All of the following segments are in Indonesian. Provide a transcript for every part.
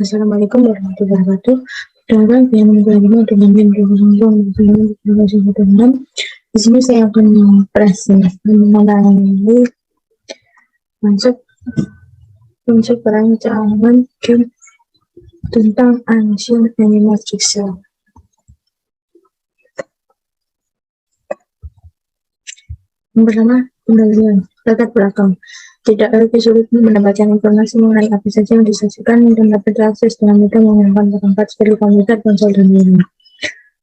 Assalamualaikum warahmatullahi wabarakatuh. Perkenalkan, saya Nurul dengan NIM 2020-2026. Di sini saya akan mengenai konsep perancangan game tentang Ancient Animal Jigsaw. Yang pertama, pendahuluan latar belakang. Tidak lagi sulit mendapatkan informasi mengenai apa saja yang disajikan dan dapat diakses dengan mudah menggunakan perangkat seperti komputer, ponsel, dan lainnya.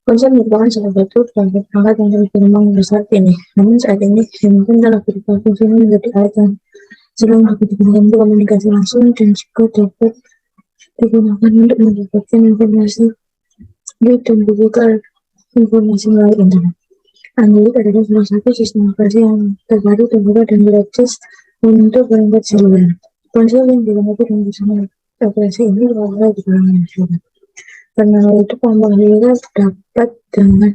Ponsel merupakan salah satu perangkat yang terus berkembang saat ini. Namun saat ini, handphone telah berubah fungsinya menjadi alat yang sering dapat digunakan untuk komunikasi langsung dan juga dapat digunakan untuk mendapatkan informasi dan juga informasi melalui internet. Android adalah salah satu sistem operasi yang terbaru, terbuka, dan gratis untuk perangkat seluler. Ponsel yang dilengkapi dengan sistem operasi ini berasal dari masyarakat. Karena itu, pengguna dapat dengan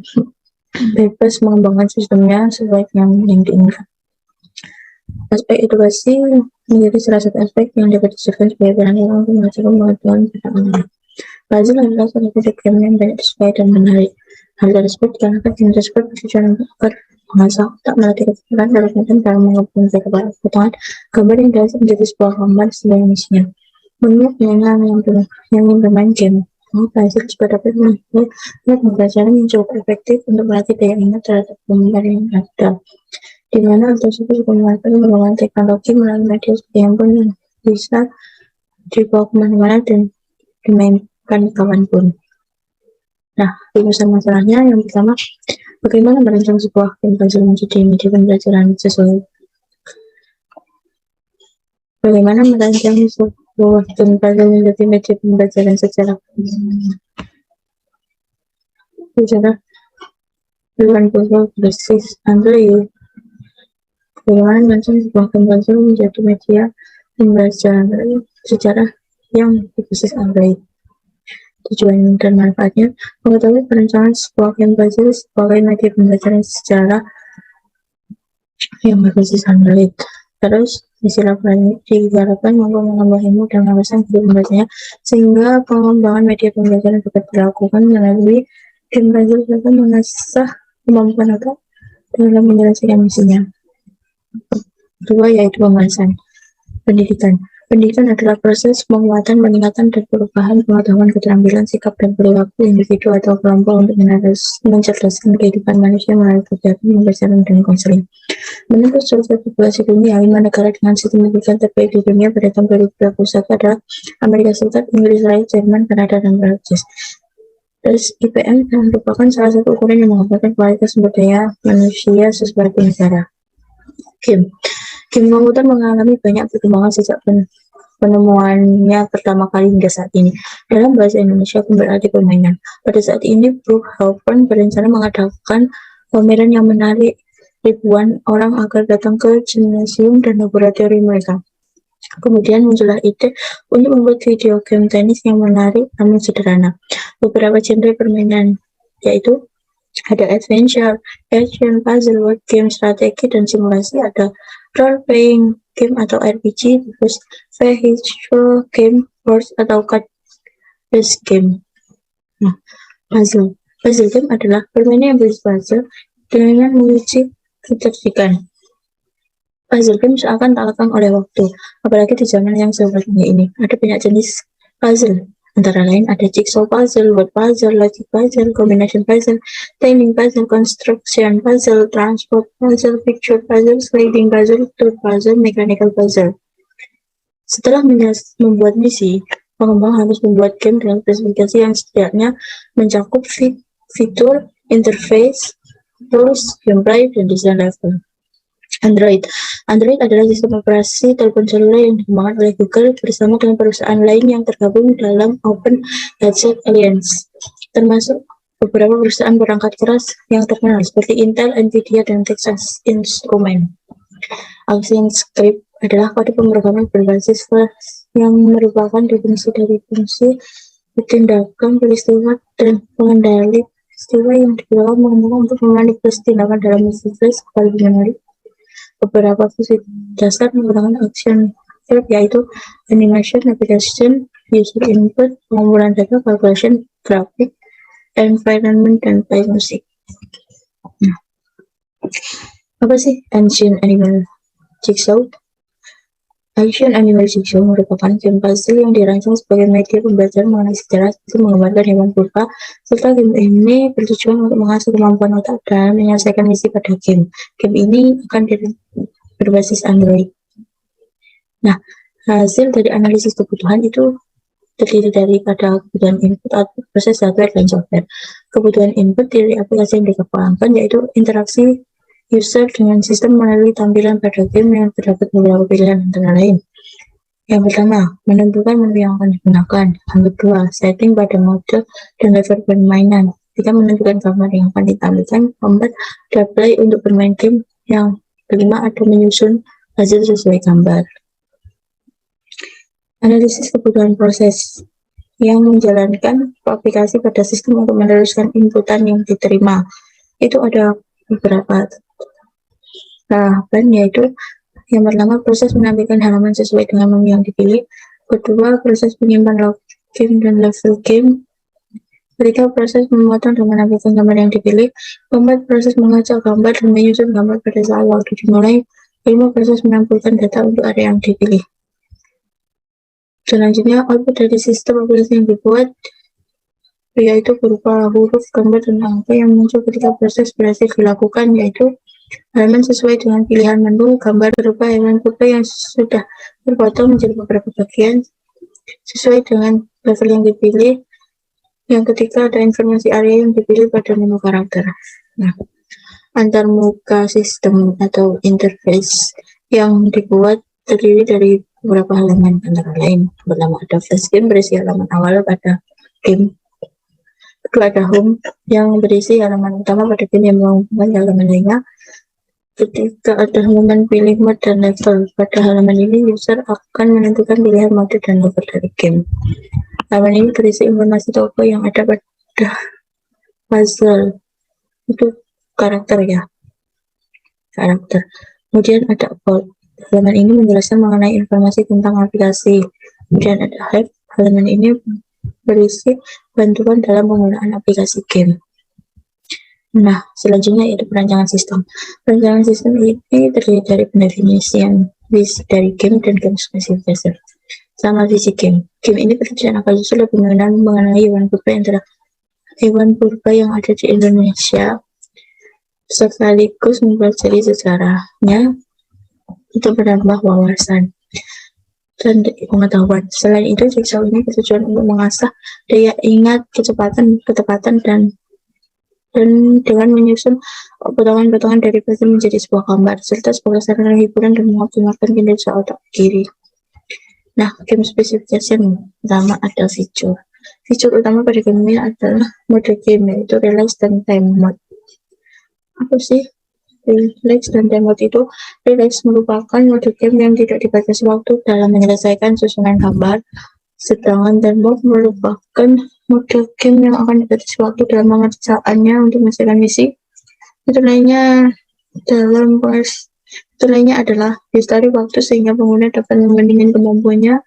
bebas mengembangkan sistemnya sebaik yang diinginkan. Aspek edukasi menjadi salah satu aspek yang dapat disebutkan sebagai peran yang untuk menghasilkan pengetahuan pada anak. Puzzle adalah salah satu game yang banyak disukai dan menarik. Hal tersebut dikarenakan game tersebut bertujuan agar mengasah otak, melatih keterampilan dalam kemudian dalam menggabungkan potongan gambar yang biasa menjadi sebuah gambar sesuai misinya. Menurut penyanyi yang ingin bermain game, puzzle juga dapat membuat pembelajaran yang cukup efektif untuk melatih daya ingat terhadap gambar yang ada. Di mana hal tersebut juga memanfaatkan pengembangan teknologi melalui media seperti handphone yang bisa dibawa kemana-mana dan dimainkan kapanpun. Nah, rumusan masalahnya yang pertama, bagaimana merancang sebuah game puzzle menjadi media pembelajaran sesuai. Bagaimana merancang sebuah game puzzle menjadi media pembelajaran secara dengan puzzle berbasis Android. Bagaimana merancang sebuah game puzzle menjadi media pembelajaran secara yang berbasis Android. Tujuan dan manfaatnya, mengetahui perencanaan sebuah game puzzle sebagai media pembelajaran secara yang berbasis Android. Terus, istilah diharapkan mampu menambah ilmu dan wawasan video pembelajarannya, sehingga pengembangan media pembelajaran dapat dilakukan melalui game puzzle serta mengasah kemampuan otak dalam menyelesaikan misinya. Kedua, yaitu pemanasan. Pendidikan. Pendidikan adalah proses penguatan, peningkatan, dan perubahan pengetahuan, keterampilan, sikap, dan perilaku individu atau kelompok untuk mencerdaskan kehidupan manusia melalui kegiatan pembelajaran dan konseling. Menurut survei populasi dunia, 5 negara dengan sistem pendidikan terbaik di dunia pada tahun 2021 adalah Amerika Serikat, Inggris, Israel, Jerman, Kanada, dan Prancis. Terus IPM merupakan salah satu ukuran yang menggambarkan kualitas sumber daya manusia sesuatu negara. Game komputer mengalami banyak perkembangan sejak penemuannya pertama kali hingga saat ini. Dalam bahasa Indonesia, berarti permainan. Pada saat ini, Brookhaven berencana mengadakan pameran yang menarik ribuan orang agar datang ke gimnasium dan laboratorium mereka. Kemudian muncullah ide untuk membuat video game tenis yang menarik namun sederhana. Beberapa genre permainan yaitu ada adventure, action, puzzle, word game, strategi, dan simulasi. Ada role-playing game atau RPG, terus vehicle game, horse atau card-based game. Nah, puzzle game adalah permainan yang berisi puzzle dengan menguji kecerdikan. Puzzle game seakan tak lekang oleh waktu, apalagi di zaman yang sebenarnya ini. Ada banyak jenis puzzle, antara lain ada jigsaw puzzle, word puzzle, logic puzzle, combination puzzle, timing puzzle, construction puzzle, transport puzzle, picture puzzle, sliding puzzle, tool puzzle, mechanical puzzle. Setelah membuat misi, pengembang harus membuat game dengan spesifikasi yang setidaknya mencakup fitur, interface, tools, gameplay, dan desain level. Android adalah sistem operasi telepon seluler yang dikembangkan oleh Google bersama dengan perusahaan lain yang tergabung dalam Open Headset Alliance, termasuk beberapa perusahaan perangkat keras yang terkenal seperti Intel, Nvidia, dan Texas Instruments. ActionScript adalah kode pemrograman berbasis Flash yang merupakan definisi dari fungsi tindakan peristiwa dan pengendali peristiwa yang digunakan mengembangkan untuk memanipulasi tindakan dalam mesin flash kepada memori. Beberapa fungsi dasar menggunakan action verb yaitu animation, navigation, user input, pengumpulan data, calculation, grafik, environment, dan play musik. Nah, apa sih Ancient Animal Jigsaw? Ancient Animal Jigsaw merupakan game puzzle yang dirancang sebagai media pembelajaran mengenai sejarah seperti menggambarkan hewan purba, serta game ini bertujuan untuk mengasah kemampuan otak dan menyelesaikan misi pada game. Game ini akan berbasis Android. Nah, hasil dari analisis kebutuhan itu terdiri daripada kebutuhan input, output, proses hardware, dan software. Kebutuhan input dari aplikasi yang dikembangkan yaitu interaksi user dengan sistem melalui tampilan pada game yang terdapat beberapa pilihan antara lain. Yang pertama, menentukan menu yang akan digunakan. Yang kedua, setting pada mode dan level permainan. Kita menentukan gambar yang akan ditampilkan. Keempat, play untuk bermain game. Yang kelima, ada menyusun hasil sesuai gambar. Analisis kebutuhan proses yang menjalankan aplikasi pada sistem untuk meneruskan inputan yang diterima. Itu ada beberapa tahapan, yaitu yang pertama, proses menampilkan halaman sesuai dengan menu yang dipilih. Kedua, proses menyimpan log game dan level game. Ketiga, proses memotong dan menampilkan gambar yang dipilih. Keempat, proses mengacak gambar dan menyusun gambar pada saat waktu dimulai. Kelima, proses menampilkan data untuk area yang dipilih. Selanjutnya, output dari sistem aplikasi yang dibuat yaitu berupa huruf, gambar, dan angka yang muncul ketika proses berhasil dilakukan, yaitu halaman sesuai dengan pilihan menu, gambar berupa hewan purba yang sudah terpotong menjadi beberapa bagian sesuai dengan level yang dipilih. Yang ketiga, ada informasi area yang dipilih pada menu karakter. Nah, antar muka sistem atau interface yang dibuat terdiri dari beberapa halaman antara lain. Pertama, ada flash game berisi halaman awal pada game. Kedua, ada home yang berisi halaman utama pada game yang menghubungkan halaman lainnya. Ketika ada halaman pilih mode dan level, pada halaman ini user akan menentukan pilihan mode dan level dari game. Halaman ini berisi informasi toko yang ada pada puzzle. Itu karakter ya, karakter. Kemudian ada about. Halaman ini menjelaskan mengenai informasi tentang aplikasi. Kemudian ada help. Halaman ini berisi bantuan dalam penggunaan aplikasi game. Nah, selanjutnya yaitu perancangan sistem. Perancangan sistem ini terdiri dari pendefinisian visi dari game dan game specification. Sama visi game. Game ini bertujuan akan susul lebih mengenai hewan purba yang ada di Indonesia, sekaligus mempelajari sejarahnya untuk menambah wawasan dan pengetahuan. Selain itu, jigsaw ini bertujuan untuk mengasah daya ingat, kecepatan, ketepatan, dan dengan menyusun potongan-potongan dari puzzle menjadi sebuah gambar, serta sebagai sarana hiburan dan mengoptimalkan kinerja otak kiri. Nah, game specification pertama ada fitur. Fitur utama pada game ini adalah mode game, yaitu relax dan time mode. Apa sih relax dan time mode itu? Relax merupakan mode game yang tidak dibatasi waktu dalam menyelesaikan susunan gambar, sedangkan time mode merupakan mode game yang akan dibatasi waktu dalam mengerjakannya untuk menyelesaikan misi. Itu lainnya adalah distari waktu sehingga pengguna dapat membandingkan kemampuannya.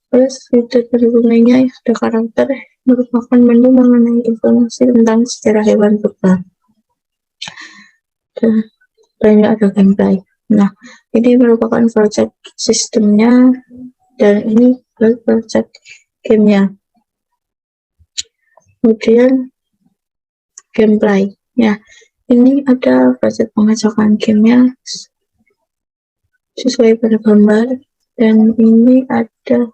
Terus fitur lainnya ada karakter, merupakan menu mengenai informasi tentang sejarah hewan purba. Dan lainnya ada gameplay. Nah, ini merupakan project sistemnya dan ini project gamenya. Kemudian gameplay. Ya, ini ada project pengajakan gamenya sesuai pada gambar, dan ini ada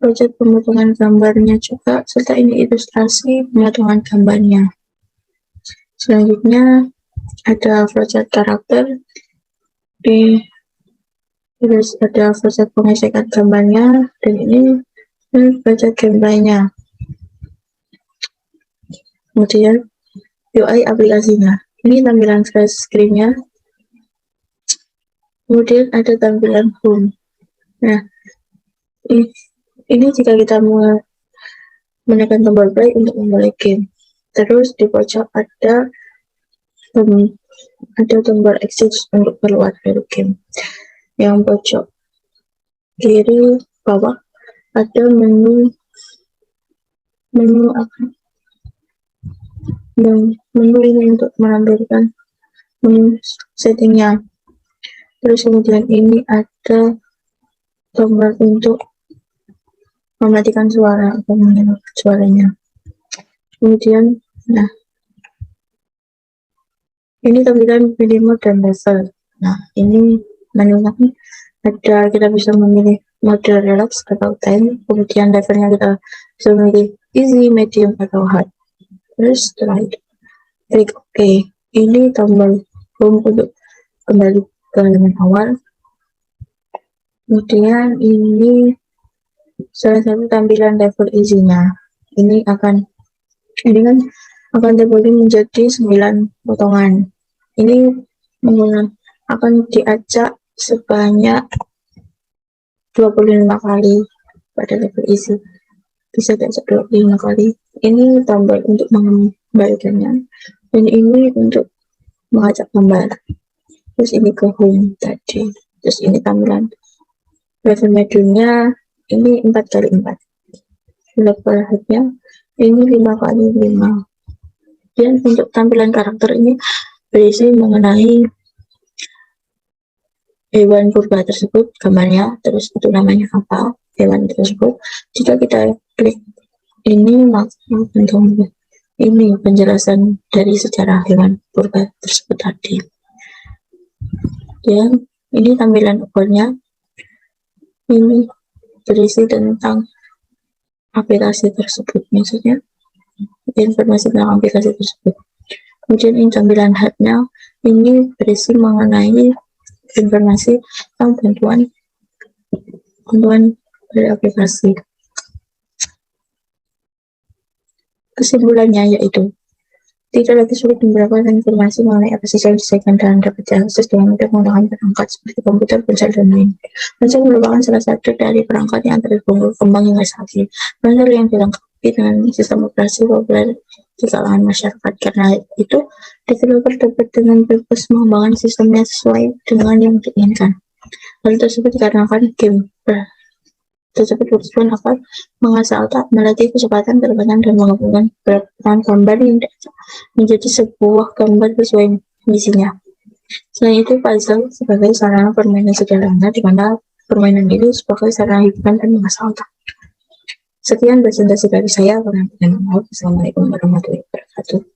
project pemotongan gambarnya juga, serta ini ilustrasi pemotongan gambarnya. Selanjutnya ada project karakter, terus ada project pengecekan gambarnya, dan ini project gameplaynya. Kemudian UI aplikasinya, ini tampilan screen-nya. Kemudian ada tampilan home. Nah, ini jika kita menekan tombol play untuk memulai game. Terus di pojok ada tombol exit untuk keluar dari game. Yang pojok kiri bawah ada menu apa, menu ini untuk menampilkan menu settingnya. Terus kemudian ini ada tombol untuk mematikan suara atau menyalakan suaranya. Kemudian, nah, ini tampilan mode dan level. Nah, ini menunya ada, kita bisa memilih mode relax atau time. Kemudian levelnya kita bisa memilih easy, medium, atau hard. Terus setelah itu klik OK. Ini tombol home untuk kembali ke halaman awal. Kemudian ini salah satu tampilan level easy-nya. Ini kan akan terbagi menjadi 9 potongan. Ini akan diacak sebanyak 25 kali pada level easy. Bisa diacak 25 kali. Ini tombol untuk mengembalikannya. Dan ini untuk mengacak gambar. Terus ini ke home tadi. Terus ini tampilan level mediumnya, ini 4x4. Level hardnya ini 5x5. Dan untuk tampilan karakter ini berisi mengenai hewan purba tersebut, gambarnya, terus itu namanya apa, hewan tersebut. Jika kita klik ini, maka ini penjelasan dari sejarah hewan purba tersebut tadi. Dan ini tampilan ekornya, ini berisi tentang aplikasi tersebut, maksudnya informasi tentang aplikasi tersebut. Kemudian ini tampilan hardnya, ini berisi mengenai informasi tentang bantuan dari aplikasi. Kesimpulannya yaitu tidak lagi sulit mendapatkan informasi mengenai aplikasi yang disediakan dalam dapat diakses dengan mudah menggunakan perangkat seperti komputer, ponsel, dan lain. Ponsel merupakan salah satu dari perangkat yang terus berkembang hingga saat ini. Ponsel yang dilengkapi dengan sistem operasi populer di kalangan masyarakat. Karena itu, developer dapat dengan bebas mengembangkan sistemnya sesuai dengan yang diinginkan. Hal tersebut dikarenakan game tersebut bertujuan akan mengasah otak, melatih kecepatan, kecepatan, dan menggabungkan beberapa gambar yang menjadi sebuah gambar sesuai misinya. Selain itu, puzzle sebagai sarana permainan sederhana, di mana permainan ini sebagai sarana hiburan dan mengasah otak. Sekian presentasi dari saya. Assalamualaikum warahmatullahi wabarakatuh.